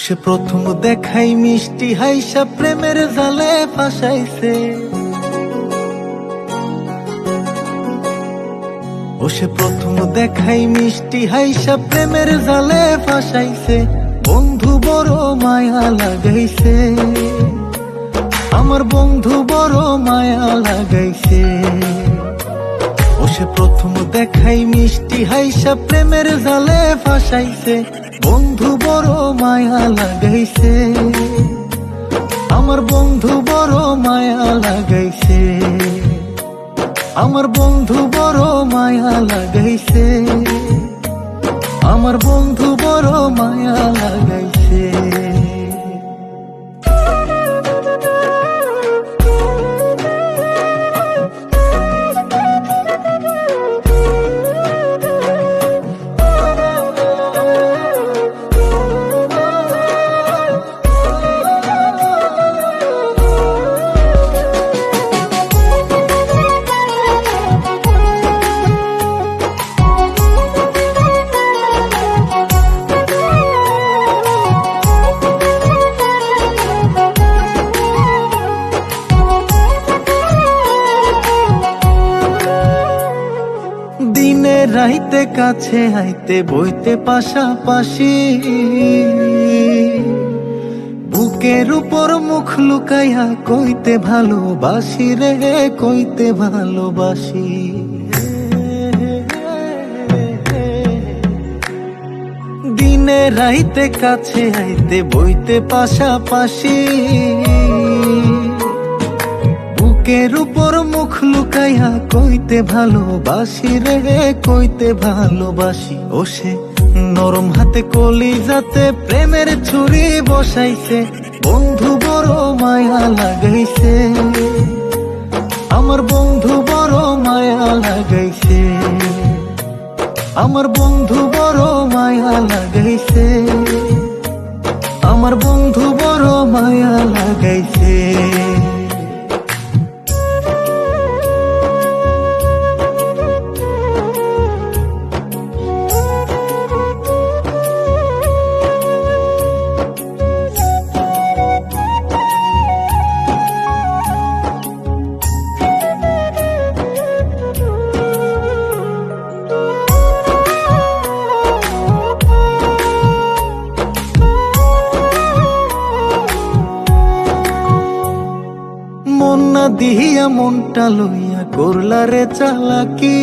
সে প্রথম দেখাই মিষ্টি হাইসা প্রেমের জালে ফাঁসাইছে। সে প্রথম দেখাই মিষ্টি হাইসা প্রেমের জালে ফাঁসাইছে। বন্ধু বড় মায়া লাগাইছে, আমার বন্ধু বড় মায়া লাগাইছে। সে প্রথম দেখাই মিষ্টি হাইসা প্রেমের জালে ফাঁসাইছে। বন্ধু বড় মায়া লাগাইছে, আমার বন্ধু বড় মায়া লাগাইছে। আমার বন্ধু বড় মায়া লাগাইছে, আমার বন্ধু বড় মায়া লাগাইছে। দিনে রাইতে কাছে আইতে বইতে পাশাপাশি, বুকের উপর মুখ লুকাইয়া কইতে ভালোবাসি রে, কইতে ভালোবাসি। দিনে রাইতে কাছে আইতে বইতে পাশাপাশি, বুকের উপর মুখ লুকাইয়া কইতে ভালোবাসি রে, কইতে ভালোবাসি। সে নরম হাতে কলিজাতে প্রেমের ছুরি বসাইছে। বন্ধু বড় মায়া লাগাইছে, আমার বন্ধু বড় মায়া লাগাইছে। আমার বন্ধু বড় মায়া লাগাইছে, আমার বন্ধু বড় মায়া লাগাইছে। মন না দিয়া মনটা লইয়া করলা রে চালাকি।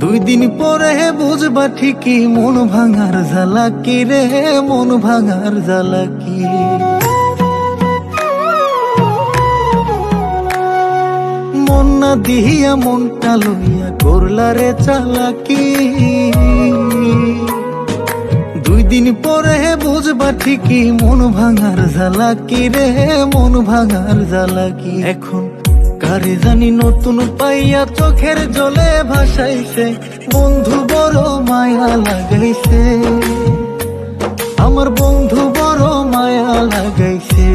2 দিন পরে বুঝবা ঠিকই মন ভাঙার জ্বালাকি রে, মন ভাঙার জ্বালাকি। মন না দিয়া মনটা লইয়া করলা রে চালাকি। 2 দিন পরে বুঝবা ঠিকই মন ভাঙার জ্বালাকি রে, মন ভাঙার জ্বালাকি। এখন কারে জানি নতুন পাইয়া চোখের জলে ভাসাইছে। বন্ধু বড় মায়া লাগাইছে, আমার বন্ধু বড় মায়া লাগাইছে।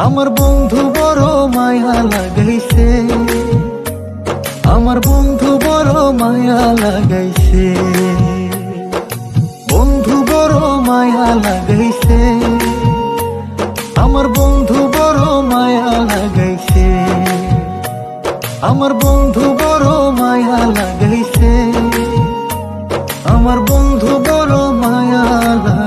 আমার বন্ধু বড় মায়া লাগাইছে, আমার বন্ধু বড় মায়া লাগাইছে। বন্ধু বড় মায়া লাগাইছে, আমার বন্ধু বড় মায়া লাগাইছে। আমার বন্ধু বড় মায়া লাগাইছে, আমার বন্ধু বড় মায়া লাগাইছে।